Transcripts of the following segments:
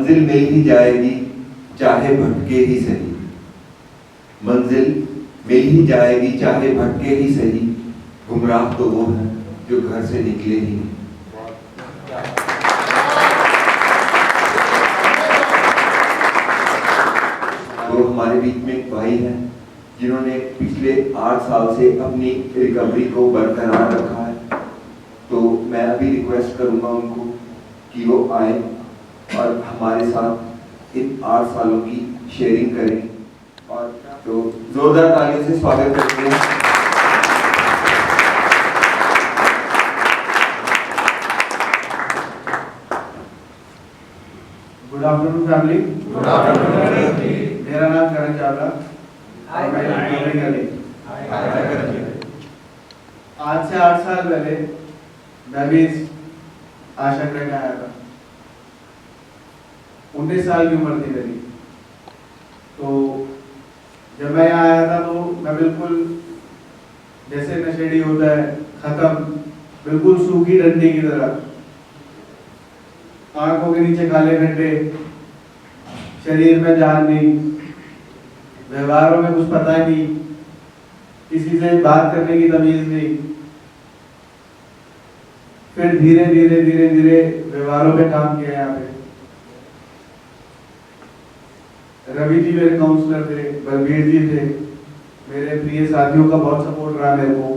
मंजिल मिल ही जाएगी चाहे भटके ही सही, मंजिल मिल ही जाएगी चाहे भटके ही सही, गुमराह तो वो है जो घर से निकले ही नहीं। तो हमारे बीच में एक भाई हैं जिन्होंने पिछले 8 साल से अपनी रिकवरी को बरकरार रखा है। तो मैं अभी रिक्वेस्ट करूंगा उनको कि वो आए और हमारे साथ इन 8 सालों की शेयरिंग करें, और तो जोरदार तालियों से स्वागत करते हैं। Good afternoon family. Good afternoon. मेरा नाम करण चावला। आज से 8 साल पहले मैं भी इस आश्रम में आया था। 19 साल की उम्र थी मेरी। तो जब मैं यहाँ आया था तो मैं बिल्कुल जैसे नशेड़ी होता है, खत्म, बिल्कुल सूखी डंडी की तरह, आंखों के नीचे काले घंटे, शरीर में जान नहीं, व्यवहारों में कुछ पता नहीं, किसी से बात करने की तमीज नहीं। फिर धीरे धीरे धीरे धीरे व्यवहारों पे काम किया यहाँ पे। रवि जी मेरे काउंसलर थे, बलबीर जी थे, मेरे प्रिय साथियों का बहुत सपोर्ट रहा मेरे को,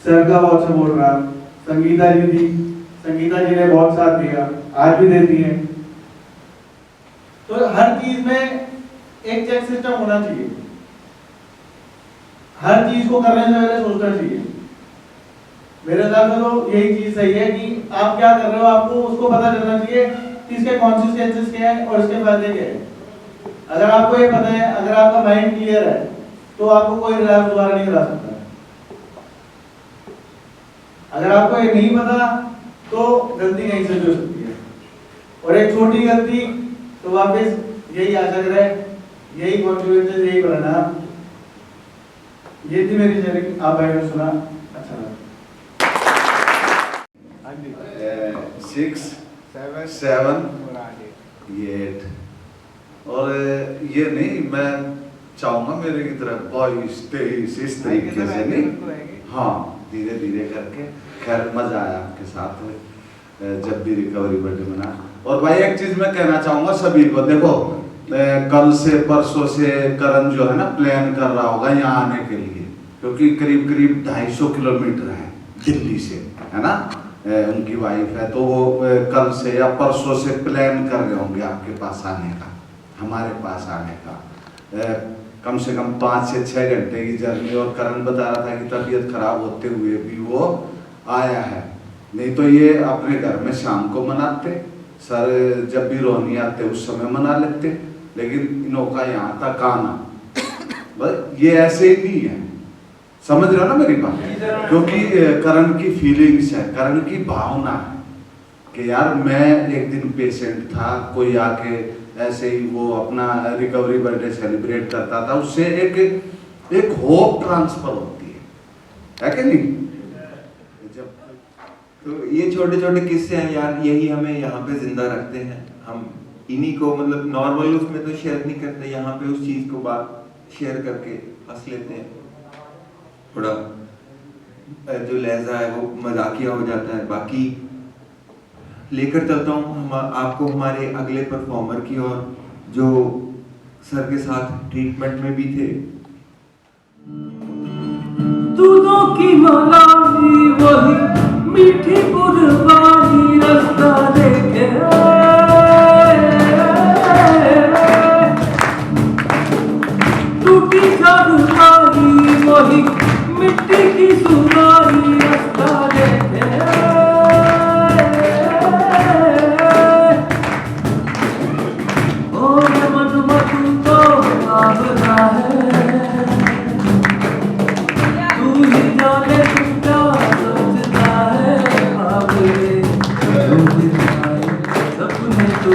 सर का बहुत सपोर्ट रहा, संगीता जी थी, संगीता जी ने बहुत साथ दिया, आज भी देती हैं। तो हर चीज में एक चेक सिस्टम होना चाहिए, हर चीज को करने से पहले सोचना चाहिए। मेरे हिसाब से तो यही चीज सही है कि आप क्या कर रहे हो, आपको उसको पता चलना चाहिए कि इसके कॉन्सिक्वेंसेस क्या है और इसके फायदे क्या है। अगर आपको ये पता है, अगर आपका माइंड क्लियर है, तो आपको कोई रिलैप्स दोबारा नहीं करा सकता। अगर आपको ये नहीं पता तो गलती कहीं से भी हो सकती है, और एक छोटी गलती तो वापस यही आशा करे, यही कॉन्सिक्वेंसेस, यही परिणाम। ये थी मेरी शेयरिंग। आप भाई ने सुना, अच्छा लगा। 6 7 8 और ये नहीं, मैं चाहूंगा मेरे की तरफ बॉयज इस तरीके से नहीं, हाँ धीरे धीरे करके। खैर मजा आया आपके साथ जब भी रिकवरी बर्थडे मना। और भाई एक चीज मैं कहना चाहूंगा सभी को, देखो कल से परसों से करण जो है ना प्लान कर रहा होगा यहाँ आने के लिए, क्योंकि करीब करीब 250 किलोमीटर है दिल्ली से, है ना, उनकी वाइफ है, तो वो कल से या परसों से प्लान कर रहे होंगे आपके पास आने का, हमारे पास आने का। कम से कम 5 से 6 घंटे की जर्नी। और करण बता रहा था कि तबीयत खराब होते हुए भी वो आया है, नहीं तो ये अपने घर में शाम को मनाते, सर जब भी रोनी आते उस समय मना लेते, लेकिन इनका यहाँ तक आना बस ये ऐसे ही नहीं है। समझ रहे हो ना मेरी बात? क्योंकि करण की फीलिंग्स है, करण की भावना है कि यार मैं एक दिन पेशेंट था, कोई आके ऐसे ही वो अपना रिकवरी बर्थडे सेलिब्रेट करता था, उससे एक होप ट्रांसफर होती है कि नहीं? तो ये छोटे छोटे किस्से हैं यार, यही हमें यहाँ पे जिंदा रखते हैं। हम इन्हीं को मतलब नॉर्मल उसमें तो शेयर नहीं करते, यहाँ पे उस चीज को बात शेयर करके हंस लेते हैं, थोड़ा जो लहजा है वो मजाकिया हो जाता है। बाकी लेकर चलता हूँ आपको हमारे अगले परफॉर्मर की ओर, जो सर के साथ ट्रीटमेंट में भी थे। दूधों की मलाई वही मीठी कुर्बानी, रास्ता देखे टूटी चादरी वही मिट्टी की सुनाई, रास्ता देखे और मन मधु तो आबरा है, तू ही जाने तू क्या सोचता है, बाबे सपने तू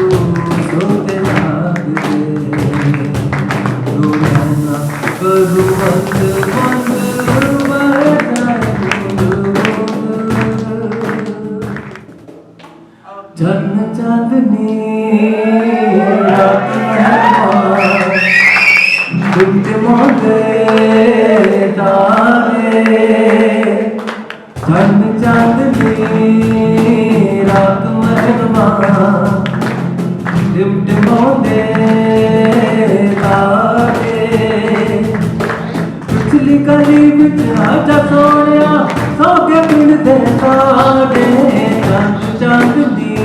सोते लागते, तू रहना करू बंद बंद मर जाए। पिछली गली विच आजा सोनिया सौ के पिंड दे साडे चांदनी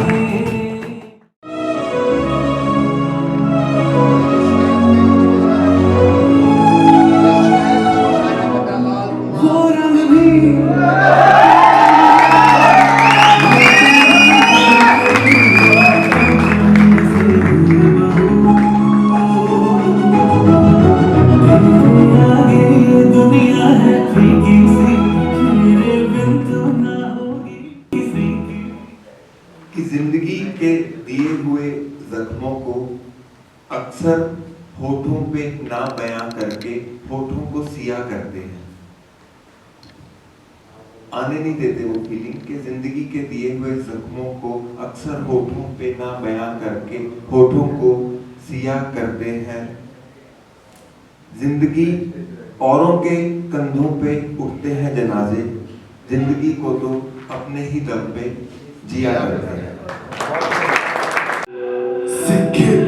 वो रंग भी दुनिया है फीकी सी मेरे बिन तो ना होगी किसी की कि जिंदगी के दिए हुए जख्मों को अक्सर होठों पे ना बयां करके होठों को सिया करते हैं। आने नहीं देते वो फीलिंग कि जिंदगी के दिए हुए जख्मों को अक्सर होठों पे ना बयां करके होठों को सिया करते हैं। जिंदगी औरों के कंधों पे उठते हैं जनाजे, जिंदगी को तो अपने ही दम पे जिया करते हैं। Sick Kid,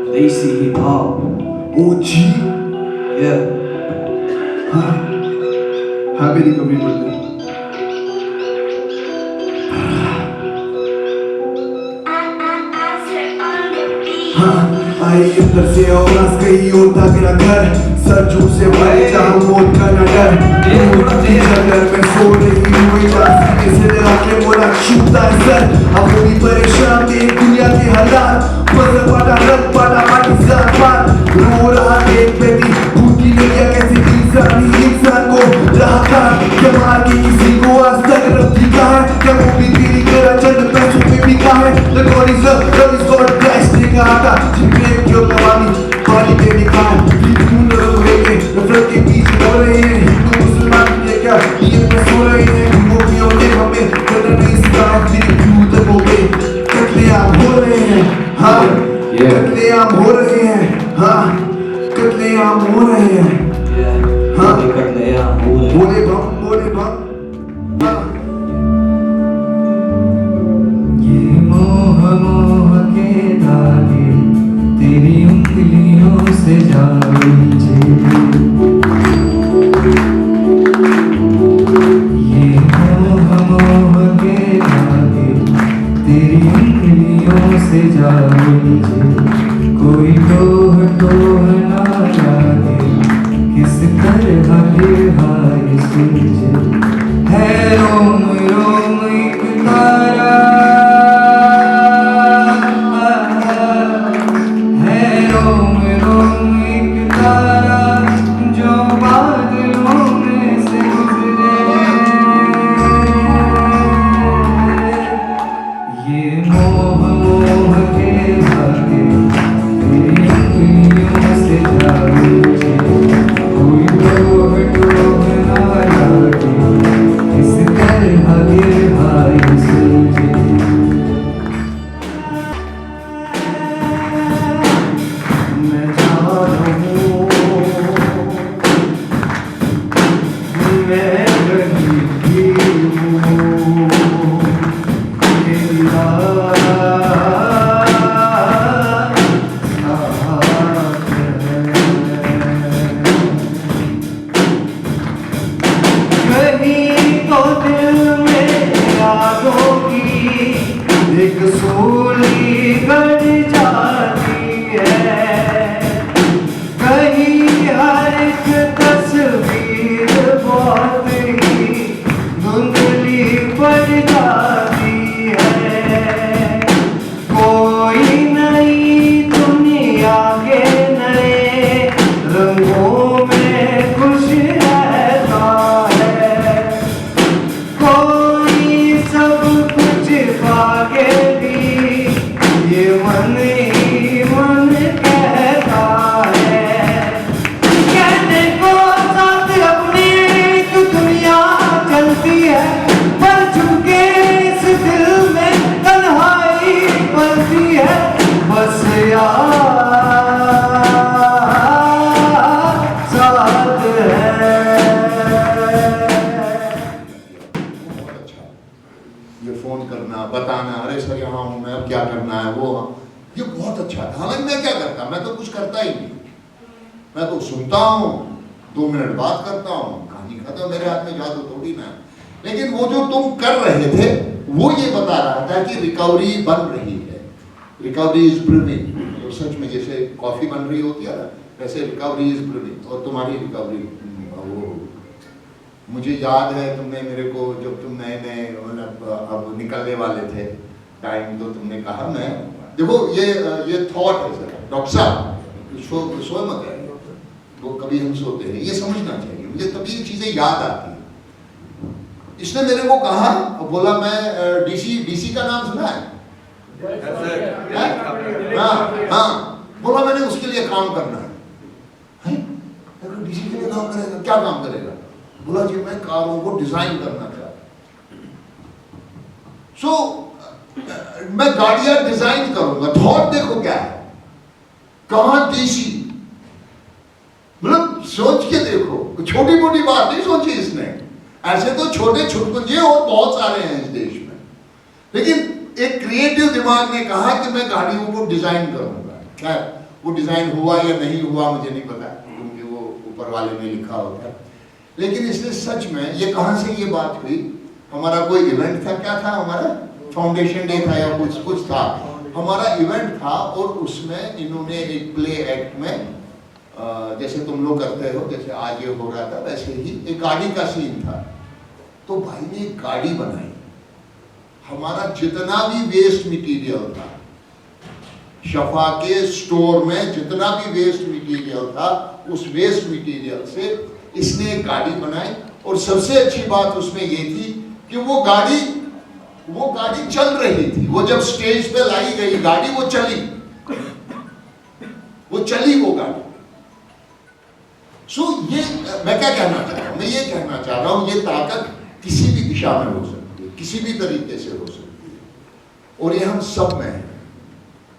देसी hip hop OG, yeah happy recovery birthday. आई अंदर से आवाज कहीं और था तेरा घर, सर झूठ से भरे जहाँ मौत का न डर। अगर मैं सो रही हूँ इसे लगा के बोला छूटता है सर। अब वो भी परेशान थे दुनिया के हालात, फसल पाटा रख पाटा माटी साथ पार। रो रहा देख बेटी भूखी नैया कैसे इंसान को राह का क्या मार के किसी को आज तक रब दिखा है, क्या वो भी तेरी तरह चंद पैसों पे बिका है। The God is up, love is God, Christ ने कहा था जिनके क्यों कवाली पे लिखा है। फिर क्यों न रोएंगे नफरत के बीच रो रहे हैं हिंदू मुसलमान ये क्या ये में सो रहे हैं। गोपियों ने हमें करना नहीं सिखाया, फिर क्यों तक हो गए कत्लेआम हो रहे हैं। हाँ कत्लेआम हो रहे हैं, हाँ कत्लेआम हो रहे हैं। हाँ बोले बम हाँ। ये मोह मोह के धागे तेरी उंगलियों से जा उलझे। ये मोह मोह के धागे तेरी उंगलियों से जा उलझे। कोई टोह टोह ना लागे किस तरह हाय सुलझे। है रोम रोम एक तारा, है रोम रोम एक तारा जो बादलों में से गुजरे। ये मोह मोह के धागे तेरी उंगलियों से जा उलझे। कोई टोह टोह ना लागे किस तरह हाय सुलझे। मैं जानूं मैं कहीं भी हूँ तेरी रात कहीं तो दिल में यादों की एक सूली गड़ जाती है। कहीं हर एक तस्वीर बहुत ही धुंधली पड़ जाती है। कोई नई दुनिया के नए रंगों में खुश रहता है। कोई सब कुछ पाके भी ये मन ही मन कहता है। कहने को साथ अपनी एक दुनिया चलती है, पर चुपके इस दिल में तन्हाई पलती है। बस यार साथ है। ये फोन करना बताना अरे सर यहाँ हूँ मैं, अब क्या करना है वो, ये बहुत अच्छा था। हालांकि मैं क्या करता, मैं तो कुछ करता ही नहीं, मैं तो सुनता हूँ 2 मिनट बात करता हूँ, कहानी खत्म, मेरे हाथ में जादू थोड़ी ना। लेकिन वो जो तुम कर रहे थे वो ये बता रहा था कि रिकवरी बन रही है, रिकवरी इज ब्रीविंग। तो सच में जैसे कॉफी बन रही होती है ना, वैसे रिकवरी इज ब्रीविंग। और तुम्हारी रिकवरी वो, मुझे याद है तुमने मेरे को जब तुम नए नए मतलब अब निकलने वाले थे टाइम, तो तुमने कहा मैं देखो ये थॉट है सर, डॉक्टर साहब सो मत है, वो कभी हम सोते हैं, ये समझना चाहिए। मुझे तभी ये चीजें याद आती है। इसने मेरे को कहा, बोला मैं डीसी का नाम सुना है? हाँ, बोला मैंने उसके लिए काम करना है। डीसी के लिए काम करेगा? क्या काम करेगा? बोला जी मैं कारों को डिजाइन करना चाहता हूं। मैं गाड़ियां डिजाइन करूंगा। थॉट देखो क्या है, कहां डीसी, मतलब सोच के देखो, छोटी मोटी बात नहीं सोची इसने। ऐसे तो छोटे छुटपुंजे और बहुत सारे हैं इस देश में, लेकिन एक क्रिएटिव दिमाग ने कहा कि मैं गाड़ियों को डिजाइन करूंगा। क्या वो डिजाइन हुआ या नहीं हुआ मुझे नहीं पता, क्योंकि वो ऊपर वाले ने लिखा होता है। लेकिन इसने सच में, ये कहां से ये बात हुई, हमारा कोई इवेंट था, क्या था हमारा, फाउंडेशन डे था या कुछ था, हमारा इवेंट था, और उसमें इन्होंने एक प्ले एक्ट में जैसे तुम लोग करते हो, जैसे आज ये हो रहा था, वैसे ही एक गाड़ी का सीन था। तो भाई ने एक गाड़ी बनाई, हमारा जितना भी वेस्ट मटेरियल था, शफा के स्टोर में जितना भी वेस्ट मटेरियल था, उस वेस्ट मटेरियल से इसने एक गाड़ी बनाई। और सबसे अच्छी बात उसमें ये थी कि वो गाड़ी चल रही थी। वो जब स्टेज पे लाई गई गाड़ी, वो चली वो गाड़ी। सो ये मैं क्या कहना चाह रहा हूं, मैं ये कहना चाह रहा हूं, ये ताकत किसी भी दिशा में हो सकती है, किसी भी तरीके से हो सकती है, और ये हम सब में है।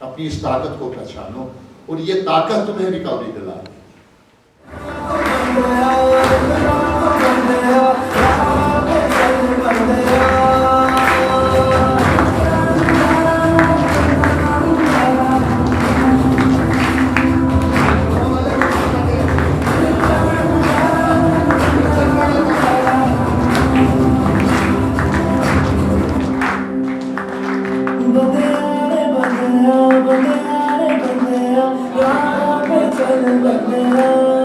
अपनी इस ताकत को पहचानो, और ये ताकत तुम्हें रिकवरी दिलाएगी। बंदे